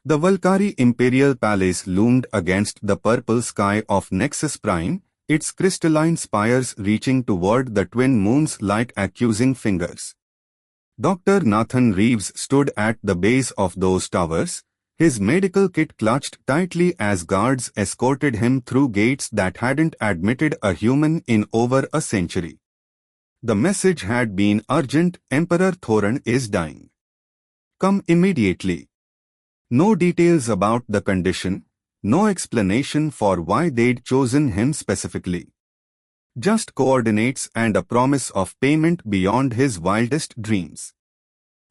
The Valkyrie Imperial Palace loomed against the purple sky of Nexus Prime, its crystalline spires reaching toward the twin moons like accusing fingers. Dr. Nathan Reeves stood at the base of those towers, his medical kit clutched tightly as guards escorted him through gates that hadn't admitted a human in over a century. The message had been urgent: Emperor Thoron is dying. Come immediately. No details about the condition, no explanation for why they'd chosen him specifically. Just coordinates and a promise of payment beyond his wildest dreams.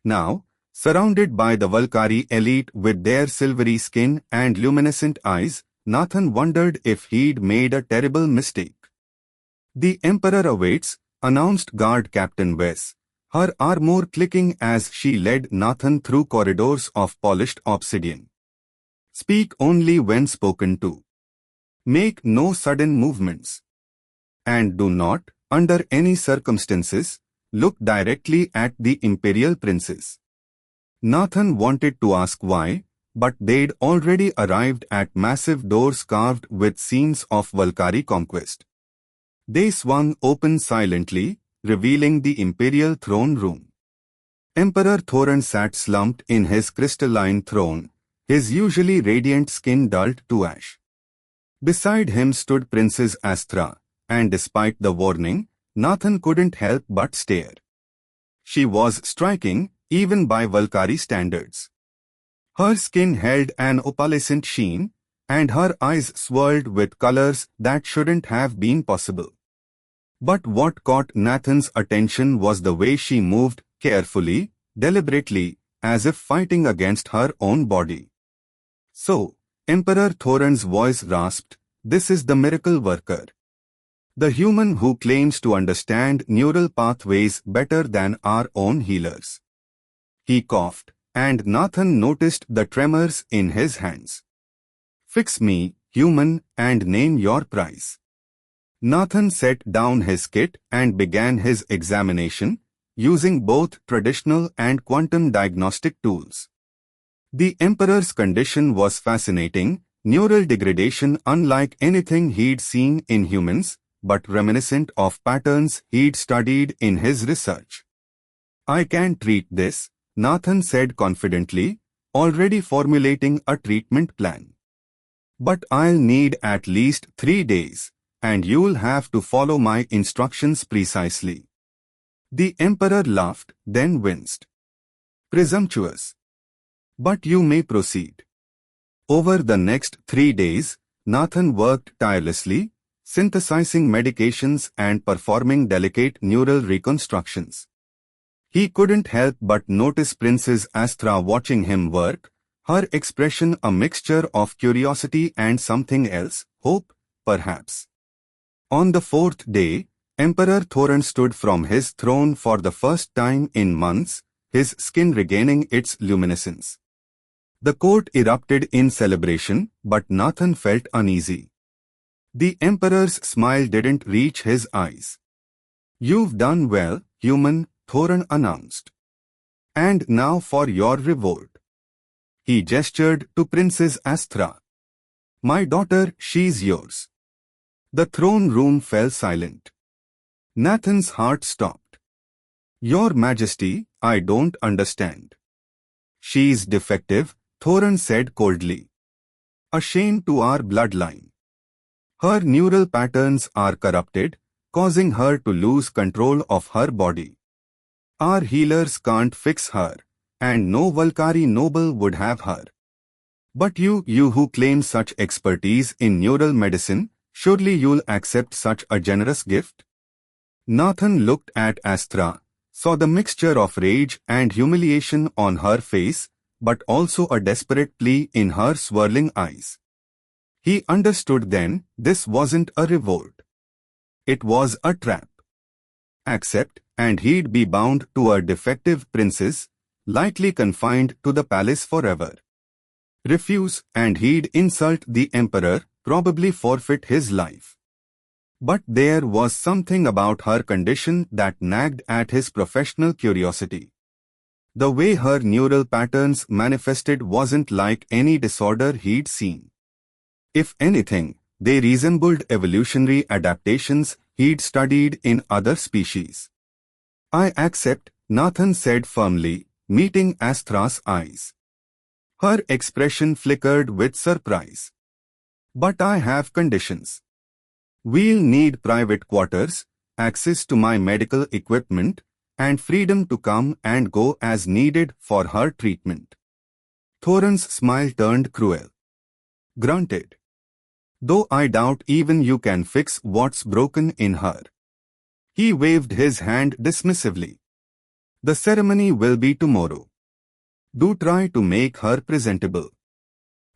Now, surrounded by the Valkyrie elite with their silvery skin and luminescent eyes, Nathan wondered if he'd made a terrible mistake. "The Emperor awaits," announced Guard Captain Wes, her armor clicking as she led Nathan through corridors of polished obsidian. "Speak only when spoken to. Make no sudden movements. And do not, under any circumstances, look directly at the Imperial Princes." Nathan wanted to ask why, but they'd already arrived at massive doors carved with scenes of Valkyrie conquest. They swung open silently, revealing the Imperial throne room. Emperor Thoron sat slumped in his crystalline throne, his usually radiant skin dulled to ash. Beside him stood Princess Astra, and despite the warning, Nathan couldn't help but stare. She was striking, even by Valkyrie standards. Her skin held an opalescent sheen, and her eyes swirled with colors that shouldn't have been possible. But what caught Nathan's attention was the way she moved, carefully, deliberately, as if fighting against her own body. "So," Emperor Thoron's voice rasped, "this is the miracle worker. The human who claims to understand neural pathways better than our own healers." He coughed, and Nathan noticed the tremors in his hands. "Fix me, human, and name your price." Nathan set down his kit and began his examination, using both traditional and quantum diagnostic tools. The Emperor's condition was fascinating, neural degradation unlike anything he'd seen in humans, but reminiscent of patterns he'd studied in his research. "I can treat this," Nathan said confidently, already formulating a treatment plan. "But I'll need at least 3 days, and you'll have to follow my instructions precisely." The Emperor laughed, then winced. "Presumptuous. But you may proceed." Over the next 3 days, Nathan worked tirelessly, synthesizing medications and performing delicate neural reconstructions. He couldn't help but notice Princess Astra watching him work, her expression a mixture of curiosity and something else, hope, perhaps. On the 4th day, Emperor Thoron stood from his throne for the first time in months, his skin regaining its luminescence. The court erupted in celebration, but Nathan felt uneasy. The Emperor's smile didn't reach his eyes. "You've done well, human," Thoron announced. "And now for your reward." He gestured to Princess Astra. "My daughter, she's yours." The throne room fell silent. Nathan's heart stopped. "Your Majesty, I don't understand." "She's defective," Thoron said coldly. "A shame to our bloodline. Her neural patterns are corrupted, causing her to lose control of her body. Our healers can't fix her, and no Valkyrie noble would have her. But you who claim such expertise in neural medicine, surely you'll accept such a generous gift?" Nathan looked at Astra, saw the mixture of rage and humiliation on her face, but also a desperate plea in her swirling eyes. He understood then, this wasn't a reward. It was a trap. Accept, and he'd be bound to a defective princess, likely confined to the palace forever. Refuse, and he'd insult the Emperor, probably forfeit his life. But there was something about her condition that nagged at his professional curiosity. The way her neural patterns manifested wasn't like any disorder he'd seen. If anything, they resembled evolutionary adaptations he'd studied in other species. "I accept," Nathan said firmly, meeting Astra's eyes. Her expression flickered with surprise. "But I have conditions. We'll need private quarters, access to my medical equipment, and freedom to come and go as needed for her treatment." Thorin's smile turned cruel. "Granted. Though I doubt even you can fix what's broken in her." He waved his hand dismissively. "The ceremony will be tomorrow. Do try to make her presentable."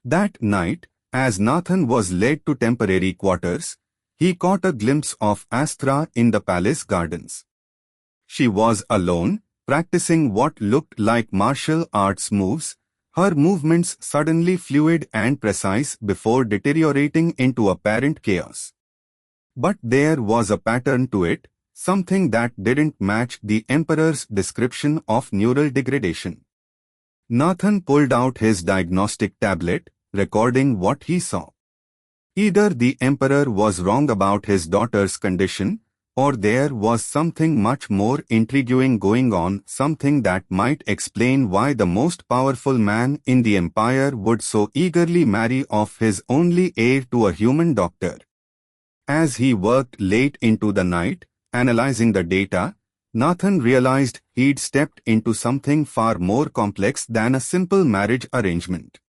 That night, as Nathan was led to temporary quarters, he caught a glimpse of Astra in the palace gardens. She was alone, practicing what looked like martial arts moves, her movements suddenly fluid and precise before deteriorating into apparent chaos. But there was a pattern to it, something that didn't match the Emperor's description of neural degradation. Nathan pulled out his diagnostic tablet, recording what he saw. Either the Emperor was wrong about his daughter's condition, or there was something much more intriguing going on, something that might explain why the most powerful man in the Empire would so eagerly marry off his only heir to a human doctor. As he worked late into the night, analyzing the data, Nathan realized he'd stepped into something far more complex than a simple marriage arrangement.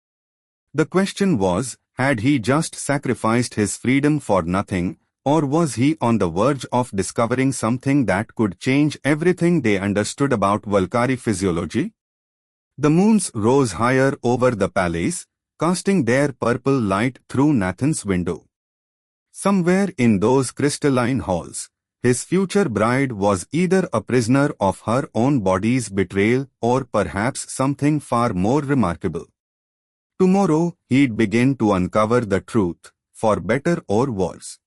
The question was, had he just sacrificed his freedom for nothing, or was he on the verge of discovering something that could change everything they understood about Valkyrie physiology? The moons rose higher over the palace, casting their purple light through Nathan's window. Somewhere in those crystalline halls, his future bride was either a prisoner of her own body's betrayal or perhaps something far more remarkable. Tomorrow, he'd begin to uncover the truth, for better or worse.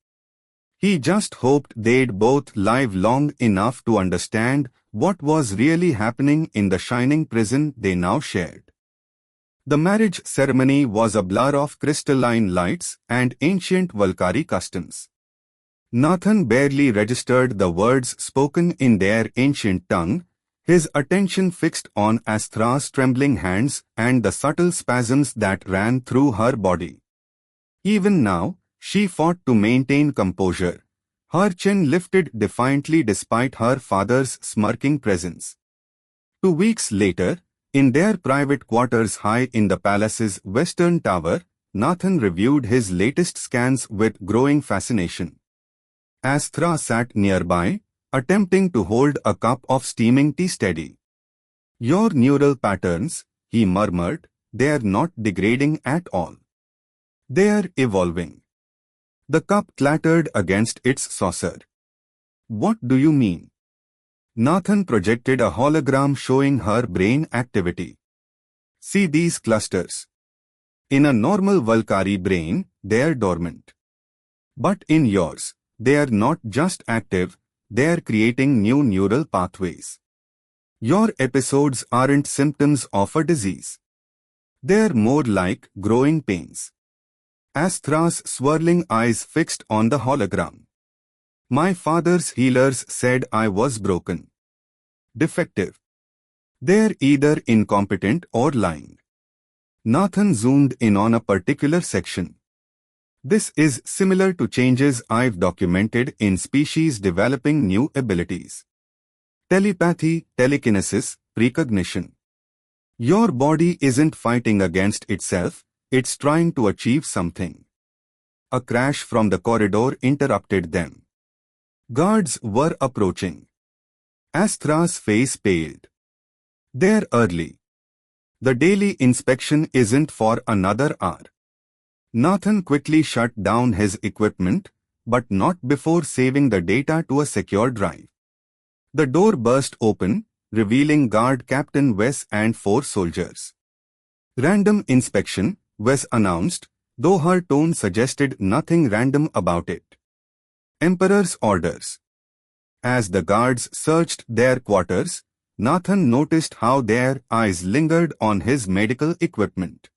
He just hoped they'd both live long enough to understand what was really happening in the shining prison they now shared. The marriage ceremony was a blur of crystalline lights and ancient Valkyrie customs. Nathan barely registered the words spoken in their ancient tongue, his attention fixed on Astra's trembling hands and the subtle spasms that ran through her body. Even now, she fought to maintain composure, her chin lifted defiantly despite her father's smirking presence. 2 weeks later, in their private quarters high in the palace's western tower, Nathan reviewed his latest scans with growing fascination. Astra sat nearby, attempting to hold a cup of steaming tea steady. "Your neural patterns," he murmured, "they're not degrading at all. They're evolving." The cup clattered against its saucer. "What do you mean?" Nathan projected a hologram showing her brain activity. "See these clusters. In a normal Valkyrie brain, they're dormant. But in yours, they're not just active, they're creating new neural pathways. Your episodes aren't symptoms of a disease. They're more like growing pains." Astra's swirling eyes fixed on the hologram. "My father's healers said I was broken. Defective. They're either incompetent or lying." Nathan zoomed in on a particular section. "This is similar to changes I've documented in species developing new abilities. Telepathy, telekinesis, precognition. Your body isn't fighting against itself, it's trying to achieve something." A crash from the corridor interrupted them. Guards were approaching. Astra's face paled. "They're early. The daily inspection isn't for another hour." Nathan quickly shut down his equipment, but not before saving the data to a secure drive. The door burst open, revealing Guard Captain Wes and 4 soldiers. "Random inspection," Wes announced, though her tone suggested nothing random about it. "Emperor's orders." As the guards searched their quarters, Nathan noticed how their eyes lingered on his medical equipment.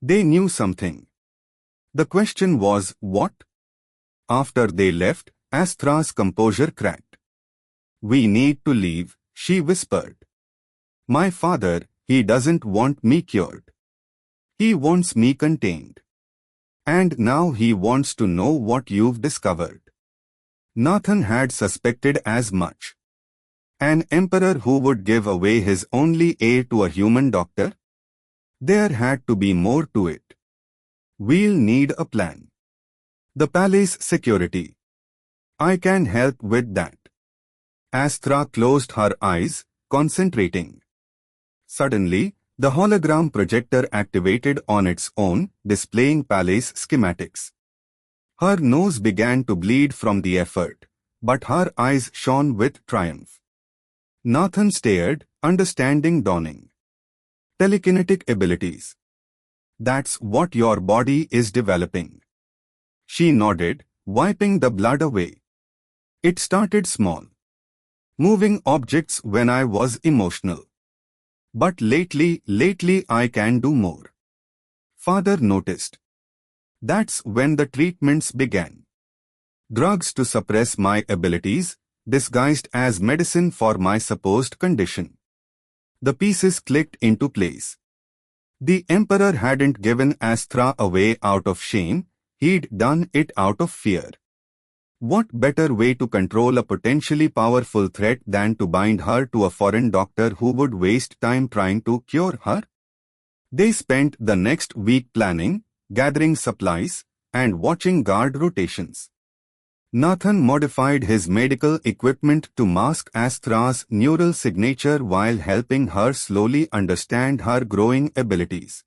They knew something. The question was, what? After they left, Astra's composure cracked. "We need to leave," she whispered. "My father, he doesn't want me cured. He wants me contained. And now he wants to know what you've discovered." Nathan had suspected as much. An emperor who would give away his only heir to a human doctor? There had to be more to it. "We'll need a plan." "The palace security. I can help with that." Astra closed her eyes, concentrating. Suddenly, the hologram projector activated on its own, displaying palace schematics. Her nose began to bleed from the effort, but her eyes shone with triumph. Nathan stared, understanding dawning. "Telekinetic abilities. That's what your body is developing." She nodded, wiping the blood away. "It started small. Moving objects when I was emotional. But lately I can do more." Father noticed. "That's when the treatments began. Drugs to suppress my abilities, disguised as medicine for my supposed condition." The pieces clicked into place. The emperor hadn't given Astra away out of shame, he'd done it out of fear. What better way to control a potentially powerful threat than to bind her to a foreign doctor who would waste time trying to cure her? They spent the next week planning, gathering supplies, and watching guard rotations. Nathan modified his medical equipment to mask Astra's neural signature while helping her slowly understand her growing abilities.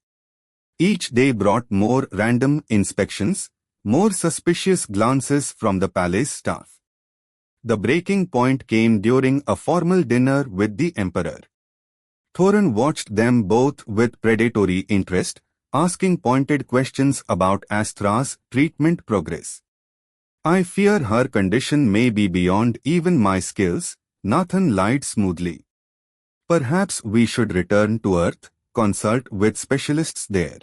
Each day brought more random inspections, more suspicious glances from the palace staff. The breaking point came during a formal dinner with the emperor. Thorin watched them both with predatory interest, asking pointed questions about Astra's treatment progress. "I fear her condition may be beyond even my skills," Nathan lied smoothly. "Perhaps we should return to Earth, consult with specialists there."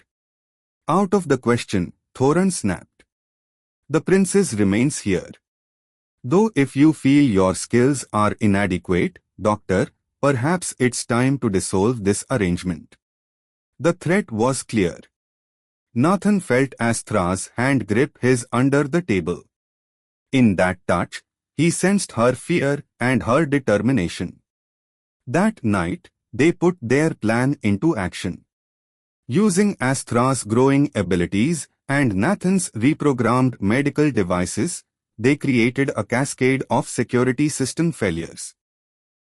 "Out of the question," Thorin snapped. "The princess remains here. Though if you feel your skills are inadequate, Doctor, perhaps it's time to dissolve this arrangement." The threat was clear. Nathan felt Astra's hand grip his under the table. In that touch, he sensed her fear and her determination. That night, they put their plan into action. Using Astra's growing abilities and Nathan's reprogrammed medical devices, they created a cascade of security system failures.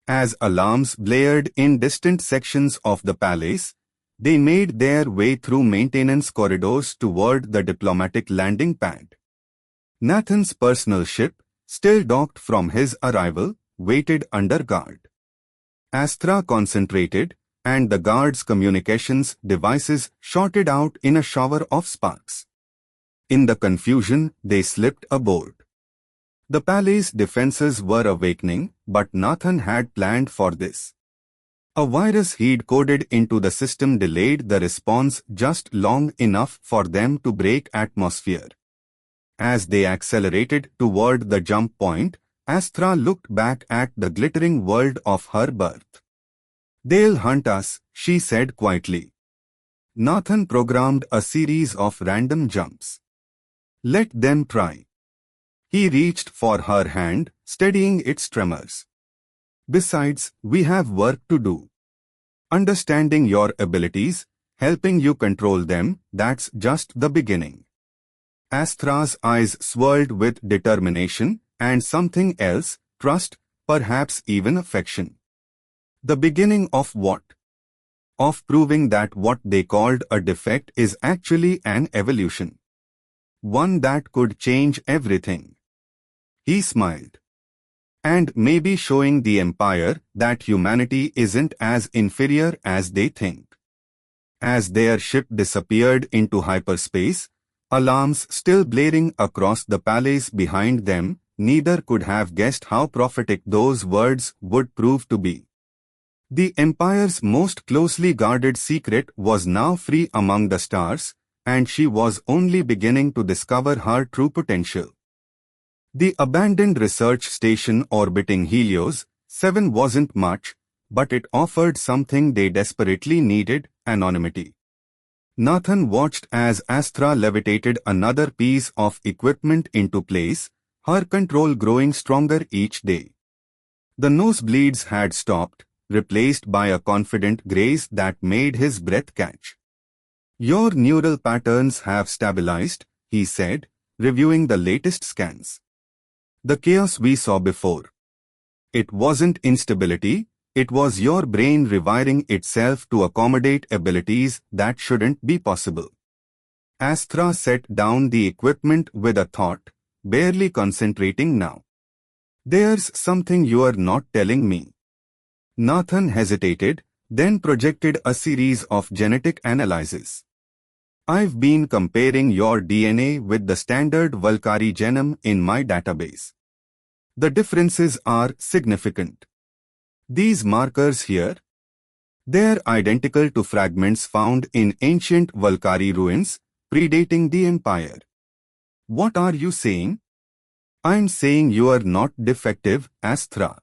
As alarms blared in distant sections of the palace, they made their way through maintenance corridors toward the diplomatic landing pad. Nathan's personal ship, still docked from his arrival, waited under guard. Astra concentrated, and the guard's communications devices shorted out in a shower of sparks. In the confusion, they slipped aboard. The palace defenses were awakening, but Nathan had planned for this. A virus he'd coded into the system delayed the response just long enough for them to break atmosphere. As they accelerated toward the jump point, Astra looked back at the glittering world of her birth. "They'll hunt us," she said quietly. Nathan programmed a series of random jumps. "Let them try." He reached for her hand, steadying its tremors. "Besides, we have work to do. Understanding your abilities, helping you control them, that's just the beginning." Astra's eyes swirled with determination and something else, trust, perhaps even affection. The beginning of what? Of proving that what they called a defect is actually an evolution. One that could change everything. He smiled. And maybe showing the Empire that humanity isn't as inferior as they think. As their ship disappeared into hyperspace, alarms still blaring across the palace behind them, neither could have guessed how prophetic those words would prove to be. The Empire's most closely guarded secret was now free among the stars, and she was only beginning to discover her true potential. The abandoned research station orbiting Helios 7 wasn't much, but it offered something they desperately needed: anonymity. Nathan watched as Astra levitated another piece of equipment into place, her control growing stronger each day. The nosebleeds had stopped, replaced by a confident grace that made his breath catch. "Your neural patterns have stabilized," he said, reviewing the latest scans. "The chaos we saw before. It wasn't instability, it was your brain rewiring itself to accommodate abilities that shouldn't be possible." Astra set down the equipment with a thought, barely concentrating now. "There's something you're not telling me." Nathan hesitated, then projected a series of genetic analyses. "I've been comparing your DNA with the standard Valkyrie genome in my database. The differences are significant. These markers here, they're identical to fragments found in ancient Valkyrie ruins, predating the Empire." "What are you saying?" "I'm saying you're not defective, Astra.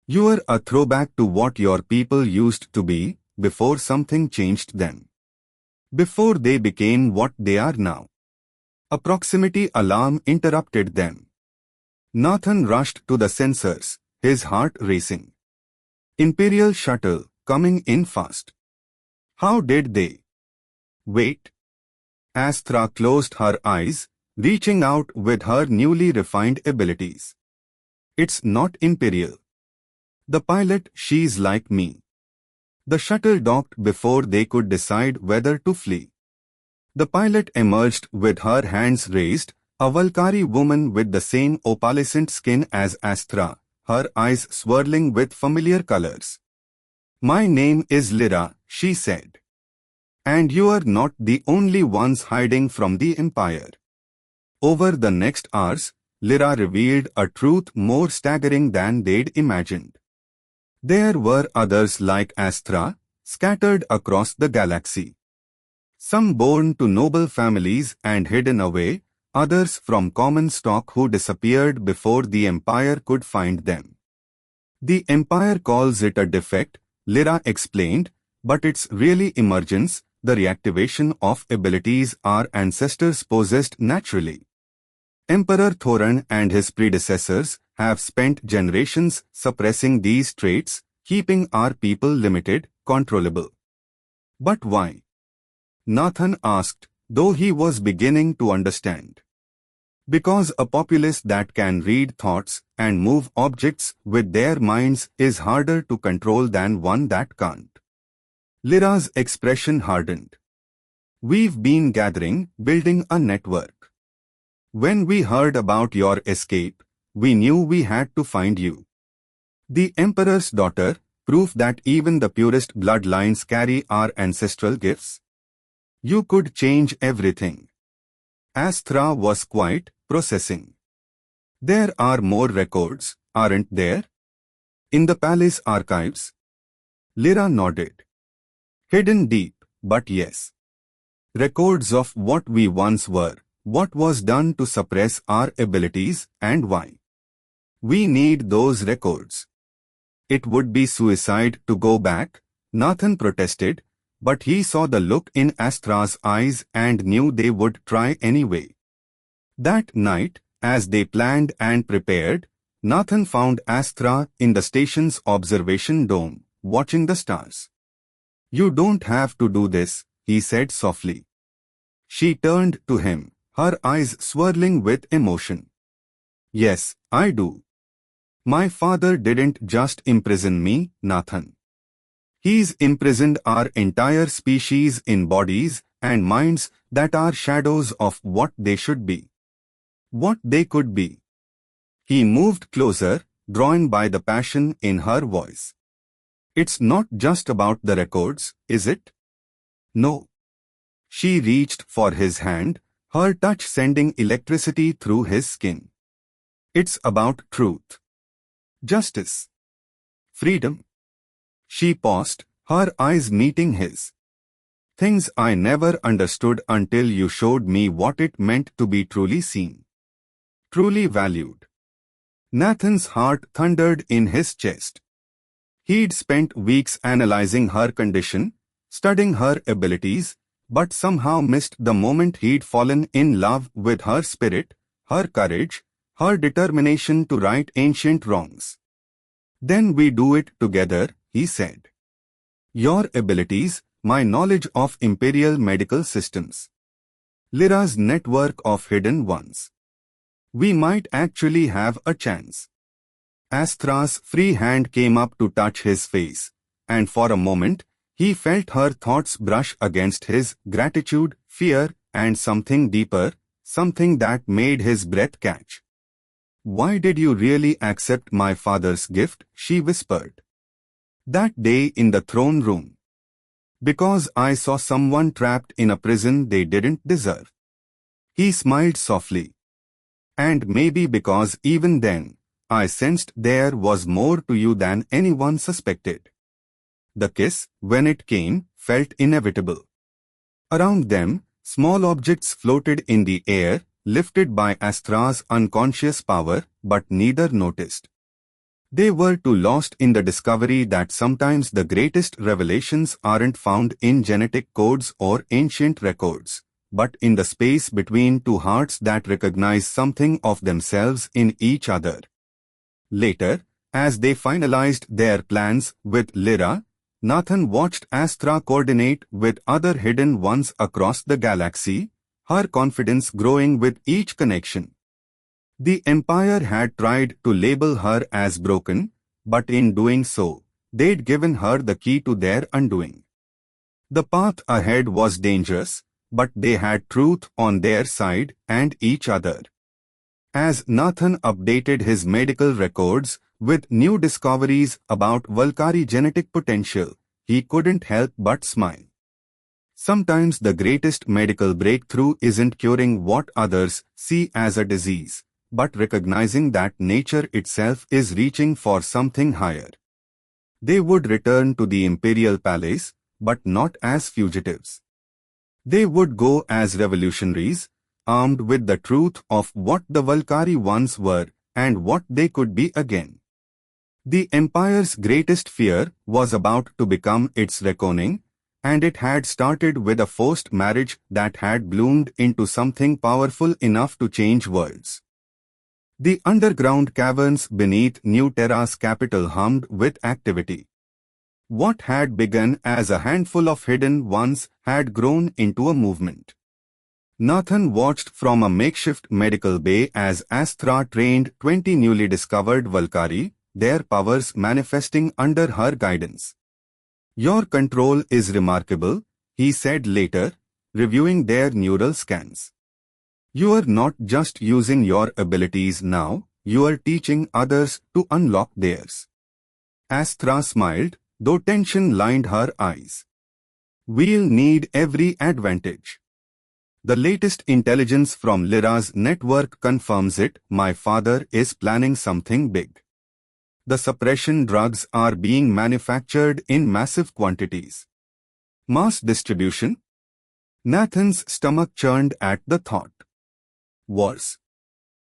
You're a throwback to what your people used to be, before something changed them. Before they became what they are now." A proximity alarm interrupted them. Nathan rushed to the sensors, his heart racing. Imperial shuttle, coming in fast. How did they? Wait. Astra closed her eyes, reaching out with her newly refined abilities. "It's not Imperial. The pilot, she's like me." The shuttle docked before they could decide whether to flee. The pilot emerged with her hands raised, a Valkyrie woman with the same opalescent skin as Astra, her eyes swirling with familiar colors. "My name is Lyra," she said. "And you are not the only ones hiding from the Empire." Over the next hours, Lyra revealed a truth more staggering than they'd imagined. There were others like Astra, scattered across the galaxy. Some born to noble families and hidden away, others from common stock who disappeared before the Empire could find them. "The Empire calls it a defect," Lyra explained, "but it's really emergence, the reactivation of abilities our ancestors possessed naturally. Emperor Thoran and his predecessors have spent generations suppressing these traits, keeping our people limited, controllable." "But why?" Nathan asked, though he was beginning to understand. "Because a populace that can read thoughts and move objects with their minds is harder to control than one that can't." Lyra's expression hardened. "We've been gathering, building a network. When we heard about your escape, we knew we had to find you. The Emperor's daughter, proof that even the purest bloodlines carry our ancestral gifts. You could change everything." Astra was quiet, processing. "There are more records, aren't there? In the palace archives?" Lyra nodded. "Hidden deep, but yes. Records of what we once were, what was done to suppress our abilities, and why. We need those records." "It would be suicide to go back," Nathan protested, but he saw the look in Astra's eyes and knew they would try anyway. That night, as they planned and prepared, Nathan found Astra in the station's observation dome, watching the stars. "You don't have to do this," he said softly. She turned to him, her eyes swirling with emotion. "Yes, I do. My father didn't just imprison me, Nathan. He's imprisoned our entire species in bodies and minds that are shadows of what they should be. What they could be." He moved closer, drawn by the passion in her voice. "It's not just about the records, is it?" "No." She reached for his hand, her touch sending electricity through his skin. "It's about truth. Justice. Freedom." She paused, her eyes meeting his. Things I never understood until you showed me what it meant to be truly seen. Truly valued. Nathan's heart thundered in his chest. He'd spent weeks analyzing her condition, studying her abilities, but somehow missed the moment he'd fallen in love with her spirit, her courage, her determination to right ancient wrongs. Then we do it together, he said. Your abilities, my knowledge of imperial medical systems. Lyra's network of hidden ones. We might actually have a chance. Astra's free hand came up to touch his face, and for a moment, he felt her thoughts brush against his gratitude, fear, and something deeper, something that made his breath catch. Why did you really accept my father's gift? She whispered. That day in the throne room. Because I saw someone trapped in a prison they didn't deserve. He smiled softly. And maybe because even then, I sensed there was more to you than anyone suspected. The kiss, when it came, felt inevitable. Around them, small objects floated in the air, lifted by Astra's unconscious power, but neither noticed. They were too lost in the discovery that sometimes the greatest revelations aren't found in genetic codes or ancient records, but in the space between two hearts that recognize something of themselves in each other. Later, as they finalized their plans with Lyra, Nathan watched Astra coordinate with other hidden ones across the galaxy, her confidence growing with each connection. The Empire had tried to label her as broken, but in doing so, they'd given her the key to their undoing. The path ahead was dangerous, but they had truth on their side and each other. As Nathan updated his medical records with new discoveries about Valkyrie genetic potential, he couldn't help but smile. Sometimes the greatest medical breakthrough isn't curing what others see as a disease, but recognizing that nature itself is reaching for something higher. They would return to the Imperial Palace, but not as fugitives. They would go as revolutionaries, armed with the truth of what the Valkyrie once were and what they could be again. The Empire's greatest fear was about to become its reckoning, and it had started with a forced marriage that had bloomed into something powerful enough to change worlds. The underground caverns beneath New Terra's capital hummed with activity. What had begun as a handful of hidden ones had grown into a movement. Nathan watched from a makeshift medical bay as Astra trained 20 newly discovered Valkyrie, their powers manifesting under her guidance. Your control is remarkable, he said later, reviewing their neural scans. You are not just using your abilities now, you are teaching others to unlock theirs. Astra smiled, though tension lined her eyes. We'll need every advantage. The latest intelligence from Lyra's network confirms it. My father is planning something big. The suppression drugs are being manufactured in massive quantities. Mass distribution? Nathan's stomach churned at the thought. Wars.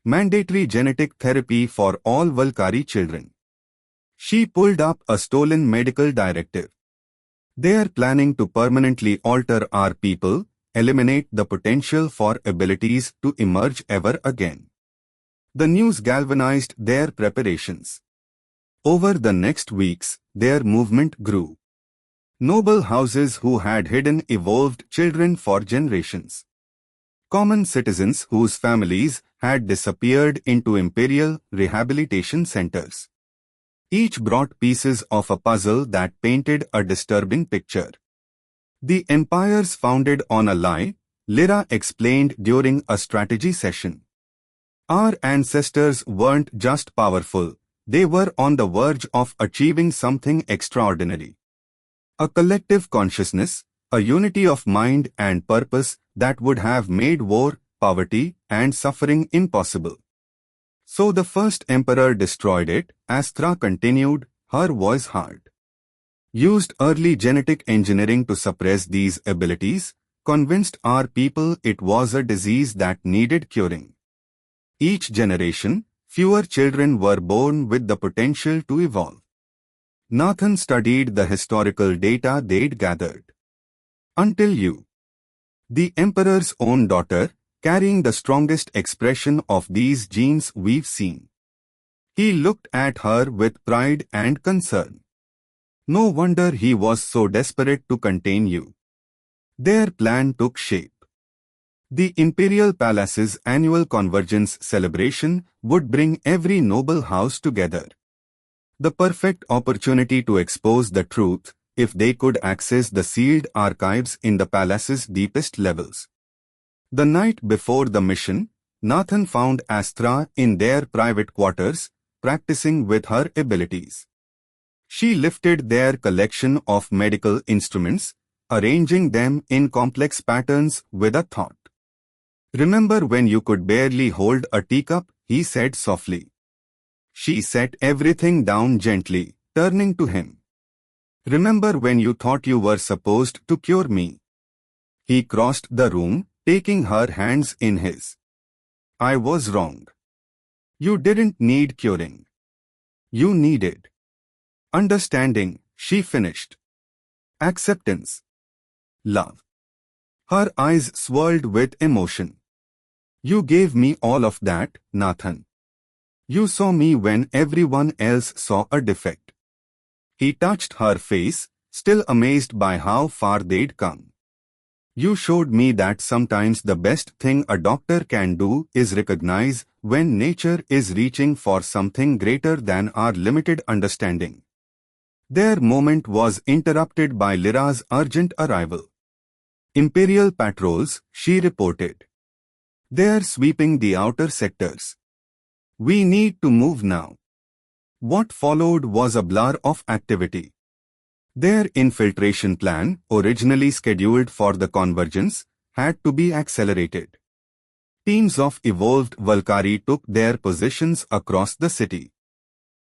Mandatory genetic therapy for all Valkyrie children. She pulled up a stolen medical directive. They are planning to permanently alter our people, eliminate the potential for abilities to emerge ever again. The news galvanized their preparations. Over the next weeks, their movement grew. Noble houses who had hidden evolved children for generations. Common citizens whose families had disappeared into imperial rehabilitation centers. Each brought pieces of a puzzle that painted a disturbing picture. The empires founded on a lie, Lyra explained during a strategy session. Our ancestors weren't just powerful, they were on the verge of achieving something extraordinary. A collective consciousness, a unity of mind and purpose that would have made war, poverty, and suffering impossible. So the first emperor destroyed it, Astra continued, her voice hard. used early genetic engineering to suppress these abilities, convinced our people it was a disease that needed curing. Each generation, fewer children were born with the potential to evolve. Nathan studied the historical data they'd gathered. Until you, the emperor's own daughter, carrying the strongest expression of these genes we've seen. He looked at her with pride and concern. No wonder he was so desperate to contain you. Their plan took shape. The Imperial Palace's annual convergence celebration would bring every noble house together. The perfect opportunity to expose the truth, if they could access the sealed archives in the palace's deepest levels. The night before the mission, Nathan found Astra in their private quarters, practicing with her abilities. She lifted their collection of medical instruments, arranging them in complex patterns with a thought. "Remember when you could barely hold a teacup?" he said softly. She set everything down gently, turning to him. "Remember when you thought you were supposed to cure me?" He crossed the room, taking her hands in his. "I was wrong. You didn't need curing. You needed understanding," she finished. "Acceptance. Love." Her eyes swirled with emotion. "You gave me all of that, Nathan. You saw me when everyone else saw a defect." He touched her face, still amazed by how far they'd come. "You showed me that sometimes the best thing a doctor can do is recognize when nature is reaching for something greater than our limited understanding." Their moment was interrupted by Lyra's urgent arrival. "Imperial patrols," she reported. "They're sweeping the outer sectors. We need to move now." What followed was a blur of activity. Their infiltration plan, originally scheduled for the convergence, had to be accelerated. Teams of evolved Valkyrie took their positions across the city.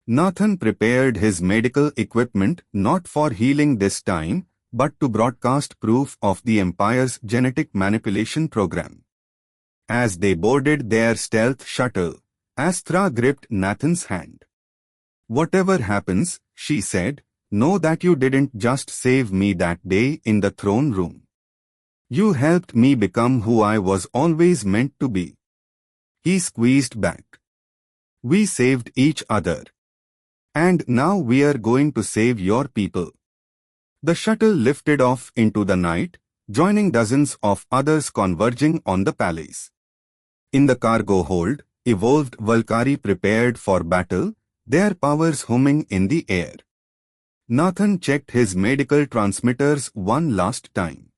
Nathan prepared his medical equipment not for healing this time, but to broadcast proof of the Empire's genetic manipulation program. As they boarded their stealth shuttle, Astra gripped Nathan's hand. "Whatever happens," she said, "know that you didn't just save me that day in the throne room. You helped me become who I was always meant to be." He squeezed back. "We saved each other. And now we're going to save your people." The shuttle lifted off into the night, joining dozens of others converging on the palace. In the cargo hold, evolved Valkyrie prepared for battle, their powers humming in the air. Nathan checked his medical transmitters one last time.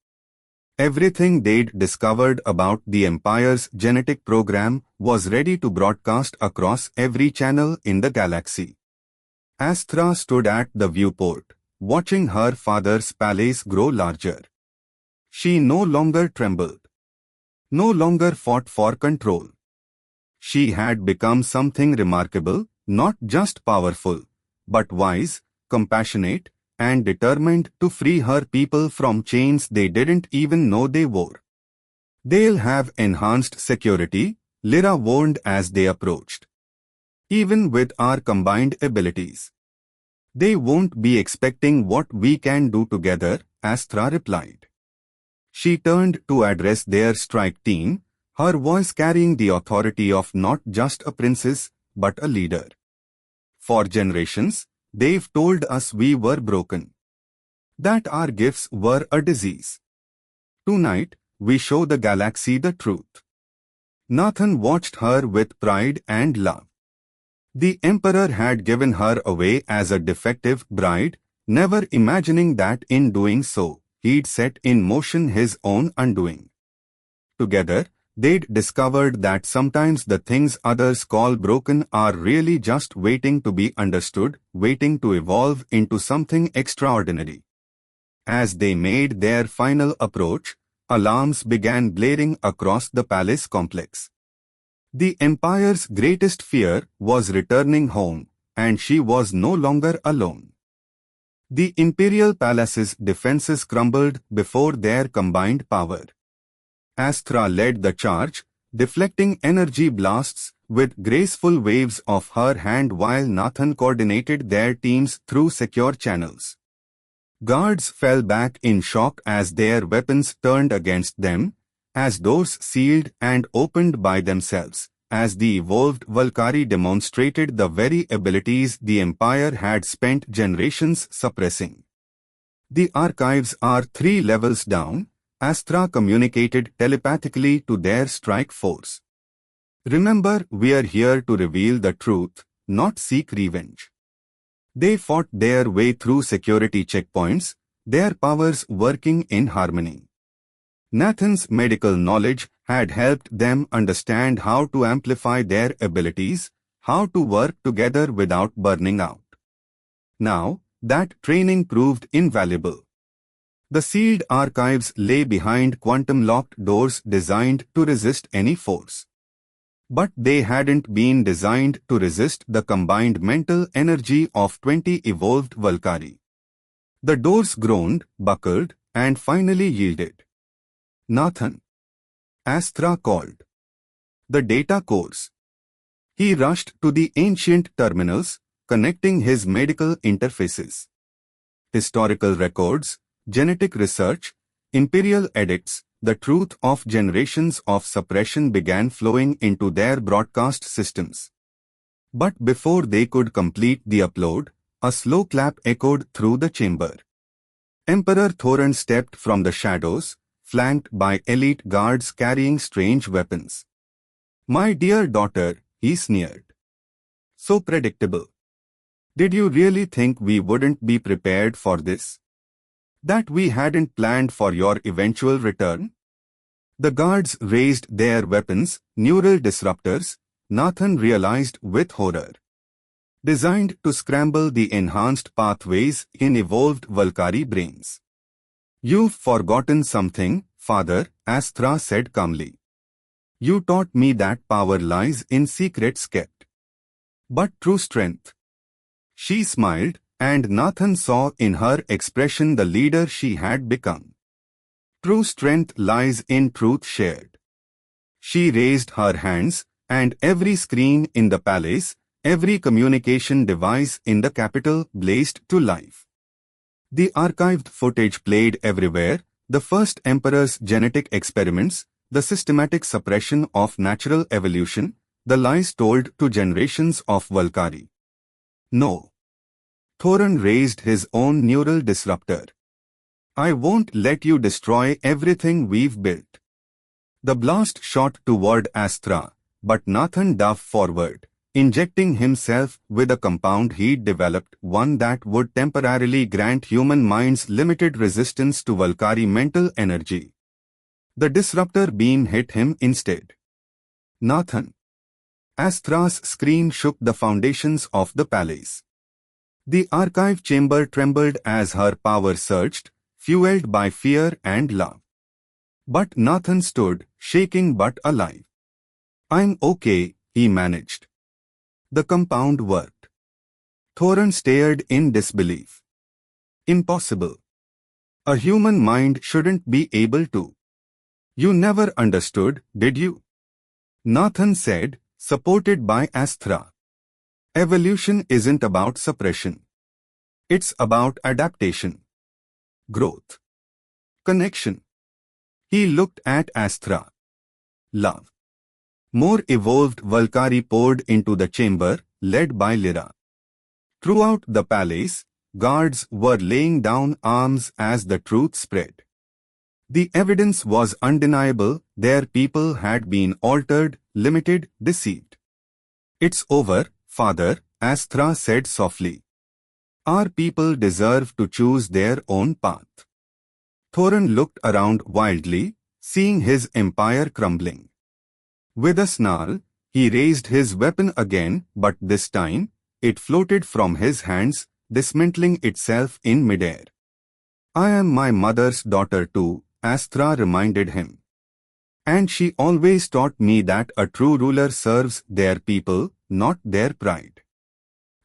Everything they'd discovered about the Empire's genetic program was ready to broadcast across every channel in the galaxy. Astra stood at the viewport, watching her father's palace grow larger. She no longer trembled. No longer fought for control. She had become something remarkable, not just powerful, but wise, compassionate, and determined to free her people from chains they didn't even know they wore. "They'll have enhanced security," Lyra warned as they approached. "Even with our combined abilities. They won't be expecting what we can do together," Astra replied. She turned to address their strike team, her voice carrying the authority of not just a princess, but a leader. "For generations, they've told us we were broken. That our gifts were a disease. Tonight, we show the galaxy the truth." Nathan watched her with pride and love. The Emperor had given her away as a defective bride, never imagining that in doing so, he'd set in motion his own undoing. Together, they'd discovered that sometimes the things others call broken are really just waiting to be understood, waiting to evolve into something extraordinary. As they made their final approach, alarms began blaring across the palace complex. The Empire's greatest fear was returning home, and she was no longer alone. The imperial palace's defenses crumbled before their combined power. Astra led the charge, deflecting energy blasts with graceful waves of her hand while Nathan coordinated their teams through secure channels. Guards fell back in shock as their weapons turned against them, as doors sealed and opened by themselves, as the evolved Valkyrie demonstrated the very abilities the Empire had spent generations suppressing. The archives are 3 levels down. Astra communicated telepathically to their strike force. Remember, we're here to reveal the truth, not seek revenge. They fought their way through security checkpoints, their powers working in harmony. Nathan's medical knowledge had helped them understand how to amplify their abilities, how to work together without burning out. Now, that training proved invaluable. The sealed archives lay behind quantum-locked doors designed to resist any force. But they hadn't been designed to resist the combined mental energy of 20 evolved Valkyrie. The doors groaned, buckled, and finally yielded. Nathan, Astra called. The data cores. He rushed to the ancient terminals, connecting his medical interfaces. Historical records, genetic research, imperial edicts, the truth of generations of suppression began flowing into their broadcast systems. But before they could complete the upload, a slow clap echoed through the chamber. Emperor Thoran stepped from the shadows, flanked by elite guards carrying strange weapons. "My dear daughter," he sneered. "So predictable. Did you really think we wouldn't be prepared for this? That we hadn't planned for your eventual return?" The guards raised their weapons, neural disruptors, Nathan realized with horror. Designed to scramble the enhanced pathways in evolved Valkyrie brains. "You've forgotten something, Father," Astra said calmly. "You taught me that power lies in secrets kept. But true strength." She smiled, and Nathan saw in her expression the leader she had become. "True strength lies in truth shared." She raised her hands, and every screen in the palace, every communication device in the capital blazed to life. The archived footage played everywhere, the first emperor's genetic experiments, the systematic suppression of natural evolution, the lies told to generations of Valkyrie. "No." Thoran raised his own neural disruptor. "I won't let you destroy everything we've built." The blast shot toward Astra, but Nathan dove forward, injecting himself with a compound he'd developed, one that would temporarily grant human minds limited resistance to Valkyrie mental energy. The disruptor beam hit him instead. "Nathan!" Astra's scream shook the foundations of the palace. The archive chamber trembled as her power surged, fueled by fear and love. But Nathan stood, shaking but alive. "I'm okay," he managed. The compound worked. Thoran stared in disbelief. "Impossible. A human mind shouldn't be able to." "You never understood, did you?" Nathan said, supported by Astra. "Evolution isn't about suppression. It's about adaptation. Growth. Connection." He looked at Astra. Love. More evolved Valkyrie poured into the chamber, led by Lyra. Throughout the palace, guards were laying down arms as the truth spread. The evidence was undeniable, their people had been altered, limited, deceived. "It's over, Father," Astra said softly. "Our people deserve to choose their own path." Thoran looked around wildly, seeing his empire crumbling. With a snarl, he raised his weapon again, but this time, it floated from his hands, dismantling itself in midair. "I am my mother's daughter too," Astra reminded him. "And she always taught me that a true ruler serves their people, not their pride."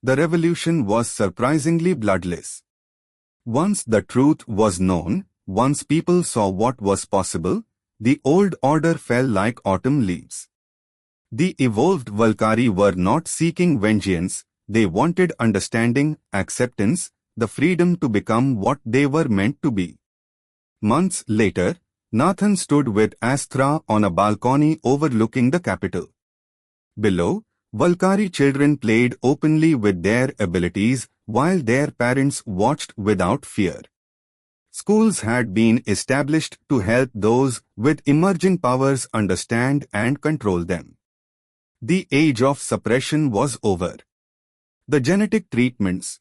The revolution was surprisingly bloodless. Once the truth was known, once people saw what was possible, the old order fell like autumn leaves. The evolved Valkyrie were not seeking vengeance, they wanted understanding, acceptance, the freedom to become what they were meant to be. Months later, Nathan stood with Astra on a balcony overlooking the capital. Below, Valkyrie children played openly with their abilities while their parents watched without fear. Schools had been established to help those with emerging powers understand and control them. The age of suppression was over. The genetic treatments?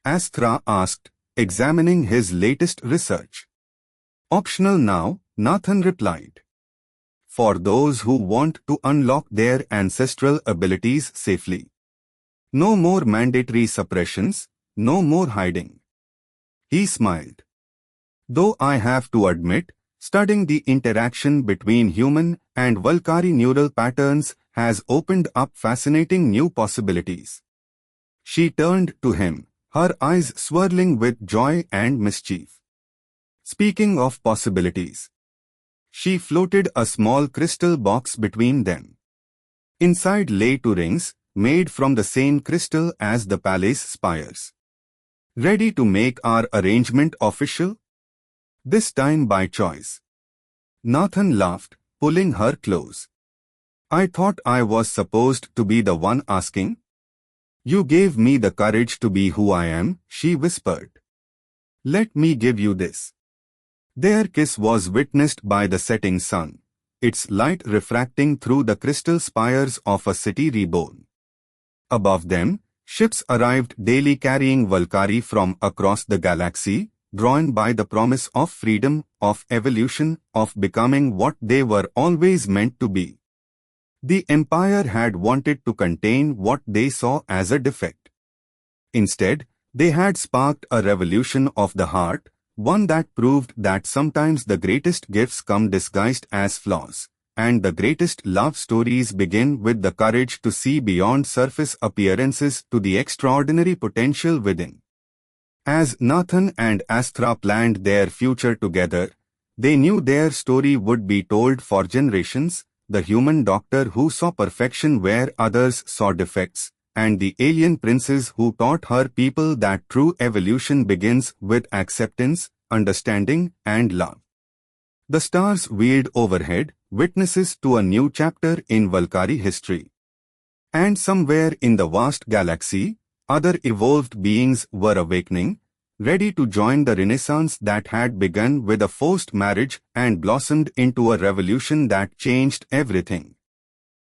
Astra asked, examining his latest research. Optional now, Nathan replied. For those who want to unlock their ancestral abilities safely. No more mandatory suppressions, no more hiding. He smiled. Though I have to admit, studying the interaction between human and Valkyrie neural patterns has opened up fascinating new possibilities. She turned to him, her eyes swirling with joy and mischief. Speaking of possibilities, she floated a small crystal box between them. Inside lay 2 rings, made from the same crystal as the palace spires. Ready to make our arrangement official? This time by choice. Nathan laughed, pulling her close. I thought I was supposed to be the one asking. You gave me the courage to be who I am, she whispered. Let me give you this. Their kiss was witnessed by the setting sun, its light refracting through the crystal spires of a city reborn. Above them, ships arrived daily carrying Valkyrie from across the galaxy, drawn by the promise of freedom, of evolution, of becoming what they were always meant to be. The Empire had wanted to contain what they saw as a defect. Instead, they had sparked a revolution of the heart, one that proved that sometimes the greatest gifts come disguised as flaws, and the greatest love stories begin with the courage to see beyond surface appearances to the extraordinary potential within. As Nathan and Astra planned their future together, they knew their story would be told for generations, the human doctor who saw perfection where others saw defects, and the alien princess who taught her people that true evolution begins with acceptance, understanding, and love. The stars wheeled overhead, witnesses to a new chapter in Valkyrie history. And somewhere in the vast galaxy, other evolved beings were awakening, ready to join the renaissance that had begun with a forced marriage and blossomed into a revolution that changed everything.